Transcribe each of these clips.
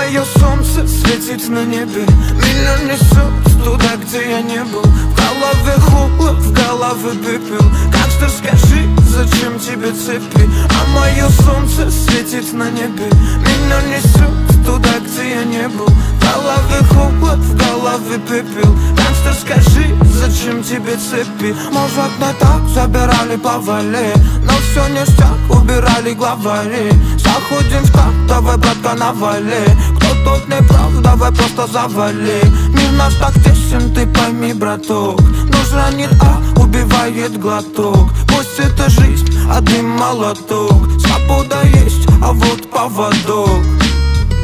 мое солнце светит на небе, меня несет туда, где я не был. В голове холод, в голове пепел. Гангстер, скажи, зачем тебе цепи? А мое солнце светит на небе, меня несет туда, где я не был. В голове холод, в голове пепел. Гангстер, скажи, зачем тебе цепи? Может, не так забирали повали, но все ништяк, убирали главари. Заходим в так, давай, братка, навали. Кто тут не прав, давай просто завали. Мир наш так тесен, ты пойми, браток. Нож ранит, а убивает глоток. Пусть это жизнь, один молоток. Свобода есть, а вот поводок.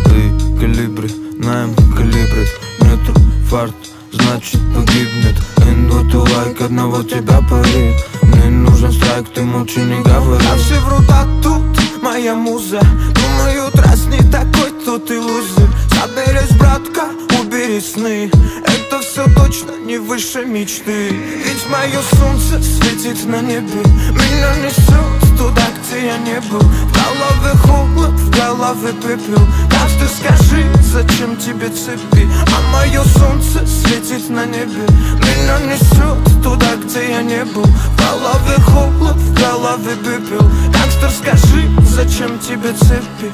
Ты калибри, наем калибри. Нету фарт, значит погибнет. Нету лайк, одного тебя парит. Мне нужен страйк, ты молчи, не говори. А все врут, а тут моя муза. Думают, раз не такой, то ты лузер. Соберись, братка, убери сны. Это все точно не выше мечты. Ведь мое солнце светит на небе, меня несет туда, где я не был. В голове холод, в голове пепел. Каждый скажи, зачем тебе цепи? А мое солнце светит на небе, меня несет туда, где я не был. В голове холод, в голове пепел. Гангстер, скажи, зачем тебе цепи?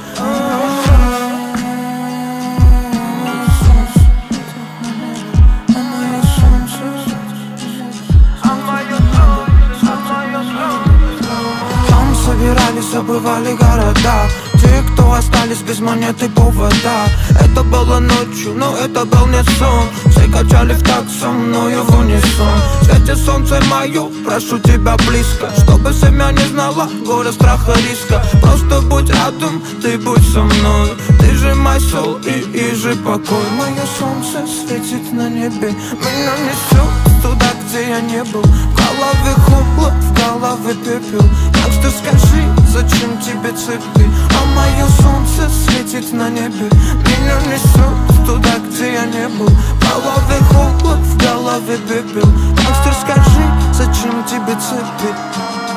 Собирались, забывали города. Те, кто остались без монеты повода. Это было ночью, но это был не сон. Все качали в такт со мною в унисон. В свете солнце мое, прошу тебя близко, чтобы семья не знала горя, страха, риска. Просто будь рядом, ты будь со мной. Ты же мой сол и же покой. Мое солнце светит на небе, меня несет туда, где я не был. В голове холод, в голове пепел. Гангстер, скажи, зачем тебе цепи? А мое солнце светит на небе, меня несет туда, где я не был. В голове холод, в голове пепел. Гангстер, скажи, зачем тебе цепи?